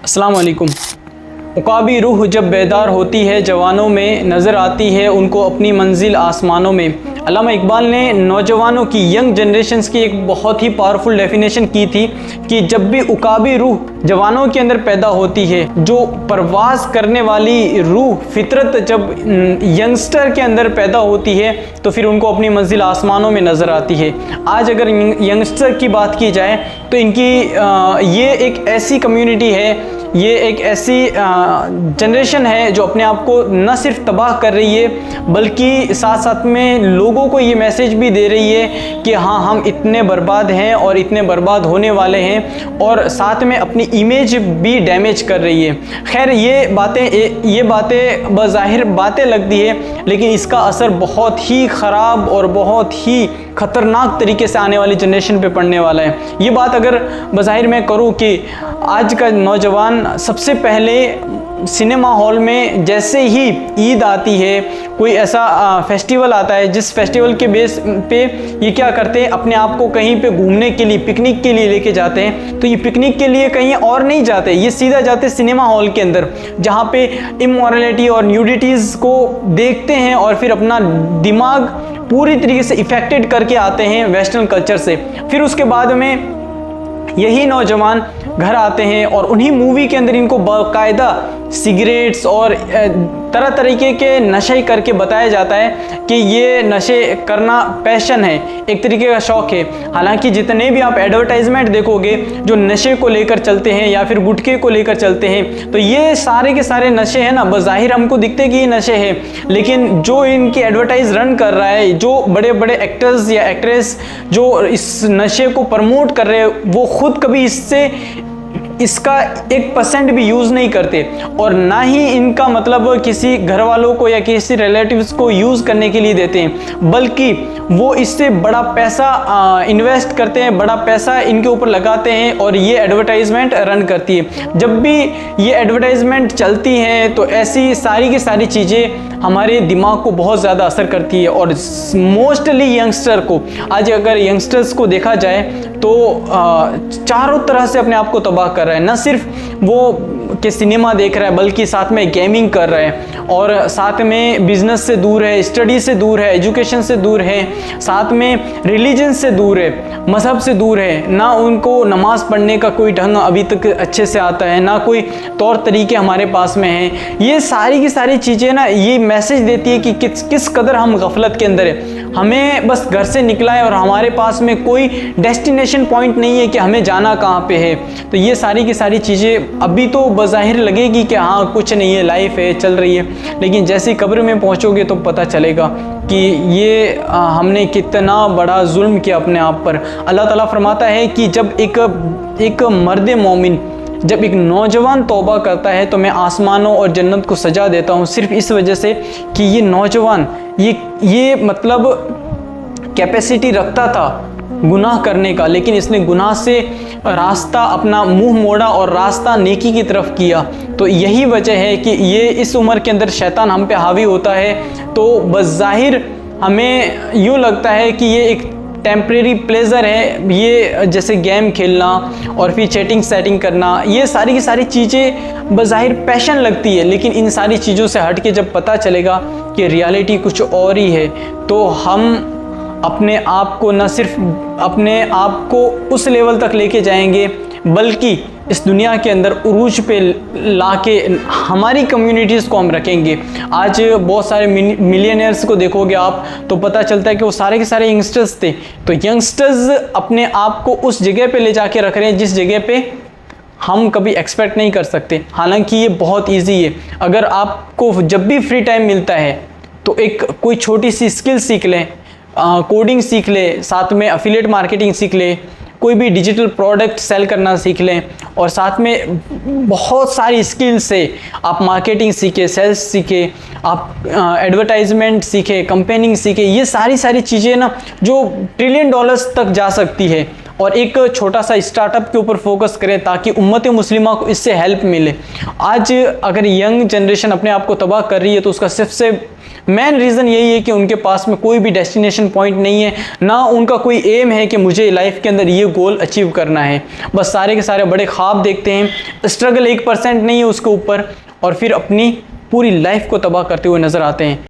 अस्सलाम वालेकुम। उकाबी रूह जब बेदार होती है जवानों में, नज़र आती है उनको अपनी मंजिल आसमानों में। अल्लामा इकबाल ने नौजवानों की, यंग जनरेशन्स की एक बहुत ही पावरफुल डेफिनेशन की थी कि जब भी उकाबी रूह जवानों के अंदर पैदा होती है, जो परवाज़ करने वाली रूह, फितरत जब यंगस्टर के अंदर पैदा होती है तो फिर उनको अपनी मंजिल आसमानों में नज़र आती है। आज अगर यंगस्टर की बात की जाए तो इनकी ये एक ऐसी कम्युनिटी है, ये एक ऐसी जनरेशन है जो अपने आप को न सिर्फ तबाह कर रही है बल्कि साथ साथ में लोगों को ये मैसेज भी दे रही है कि हाँ, हम इतने बर्बाद हैं और इतने बर्बाद होने वाले हैं, और साथ में अपनी इमेज भी डैमेज कर रही है। खैर, ये बातें बज़ाहिर बातें लगती है, लेकिन इसका असर बहुत ही ख़राब और बहुत ही ख़तरनाक तरीके से आने वाली जनरेशन पे पड़ने वाला है। ये बात अगर बज़ाहिर मैं करूँ कि आज का नौजवान सबसे पहले सिनेमा हॉल में जैसे ही ईद आती है, कोई ऐसा फेस्टिवल आता है जिस फेस्टिवल के बेस पे ये क्या करते हैं, अपने आप को कहीं पे घूमने के लिए, पिकनिक के लिए लेके जाते हैं। तो ये पिकनिक के लिए कहीं और नहीं जाते, ये सीधा जाते सिनेमा हॉल के अंदर, जहाँ पे इमोरलिटी और न्यूडिटीज़ को देखते हैं और फिर अपना दिमाग पूरी तरीके से इफेक्टेड करके आते हैं वेस्टर्न कल्चर से। फिर उसके बाद में यही नौजवान घर आते हैं और उन्हीं मूवी के अंदर इनको बाकायदा सिगरेट्स और तरह तरीके के नशे करके बताया जाता है कि ये नशे करना पैशन है, एक तरीके का शौक़ है। हालांकि जितने भी आप एडवर्टाइजमेंट देखोगे जो नशे को लेकर चलते हैं या फिर गुटखे को लेकर चलते हैं, तो ये सारे के सारे नशे हैं ना, बज़ाहिर हमको दिखते हैं कि ये नशे हैं, लेकिन जो इनकी एडवर्टाइज रन कर रहा है, जो बड़े बड़े एक्टर्स या एक्ट्रेस जो इस नशे को प्रमोट कर रहे हैं, वो खुद कभी इसका 1% भी यूज़ नहीं करते, और ना ही इनका मतलब किसी घर वालों को या किसी रिलेटिव्स को यूज़ करने के लिए देते हैं, बल्कि वो इससे बड़ा पैसा इन्वेस्ट करते हैं, बड़ा पैसा इनके ऊपर लगाते हैं और ये एडवर्टाइजमेंट रन करती है। जब भी ये एडवर्टाइजमेंट चलती हैं तो ऐसी सारी की सारी चीज़ें हमारे दिमाग को बहुत ज़्यादा असर करती है, और मोस्टली यंगस्टर को, आज अगर यंगस्टर्स को देखा जाए तो चारों तरह से अपने आप को तबाह कर रहा है। न सिर्फ वो कि सिनेमा देख रहा है बल्कि साथ में गेमिंग कर रहा है, और साथ में बिजनेस से दूर है, स्टडी से दूर है, एजुकेशन से दूर है, साथ में रिलीजन से दूर है, मज़हब से दूर है। ना उनको नमाज़ पढ़ने का कोई ढंग अभी तक अच्छे से आता है, ना कोई तौर तरीके हमारे पास में हैं। ये सारी की सारी चीज़ें ना ये मैसेज देती है कि किस कदर हम गफलत के अंदर है। हमें बस घर से निकला है और हमारे पास में कोई डेस्टिनेशन पॉइंट नहीं है कि हमें जाना कहाँ पे है। तो ये सारी की सारी चीज़ें अभी तो बज़ाहिर लगेगी कि हाँ कुछ नहीं है, लाइफ है, चल रही है, लेकिन जैसे ही कब्र में पहुँचोगे तो पता चलेगा कि ये हमने कितना बड़ा जुल्म किया अपने आप पर। अल्लाह ताला फरमाता है कि जब एक मर्द मोमिन, जब एक नौजवान तौबा करता है तो मैं आसमानों और जन्नत को सजा देता हूँ, सिर्फ इस वजह से कि ये नौजवान ये मतलब कैपेसिटी रखता था गुनाह करने का, लेकिन इसने गुनाह से रास्ता अपना मुंह मोड़ा और रास्ता नेकी की तरफ किया। तो यही वजह है कि ये इस उम्र के अंदर शैतान हम पे हावी होता है, तो बज़ाहिर हमें यूँ लगता है कि ये एक टेम्प्रेरी प्लेजर है, ये जैसे गेम खेलना और फिर चैटिंग सेटिंग करना, ये सारी की सारी चीज़ें बज़ाहिर पैशन लगती है, लेकिन इन सारी चीज़ों से हट के जब पता चलेगा कि रियलिटी कुछ और ही है, तो हम अपने आप को न सिर्फ अपने आप को उस लेवल तक लेके जाएंगे बल्कि इस दुनिया के अंदर उरूज पे लाके हमारी कम्युनिटीज़ को हम रखेंगे। आज बहुत सारे मिलियनर्स को देखोगे आप तो पता चलता है कि वो सारे के सारे यंगस्टर्स थे। तो यंगस्टर्स अपने आप को उस जगह पे ले जाके रख रहे हैं जिस जगह पे हम कभी एक्सपेक्ट नहीं कर सकते। हालांकि ये बहुत ईजी है, अगर आपको जब भी फ्री टाइम मिलता है तो एक कोई छोटी सी स्किल सीख लें, कोडिंग सीख ले, साथ में एफिलिएट मार्केटिंग सीख ले, कोई भी डिजिटल प्रोडक्ट सेल करना सीख लें, और साथ में बहुत सारी स्किल्स से आप मार्केटिंग सीखे, सेल्स सीखे, आप एडवर्टाइजमेंट सीखे, कंपेनिंग सीखे। ये सारी चीज़ें ना जो $1 ट्रिलियन तक जा सकती है, और एक छोटा सा स्टार्टअप के ऊपर फोकस करें ताकि उम्मत मुस्लिमा को इससे हेल्प मिले। आज अगर यंग जनरेशन अपने आप को तबाह कर रही है तो उसका सबसे मेन रीज़न यही है कि उनके पास में कोई भी डेस्टिनेशन पॉइंट नहीं है, ना उनका कोई एम है कि मुझे लाइफ के अंदर ये गोल अचीव करना है। बस सारे के सारे बड़े ख्वाब देखते हैं, स्ट्रगल 1% नहीं है उसके ऊपर, और फिर अपनी पूरी लाइफ को तबाह करते हुए नज़र आते हैं।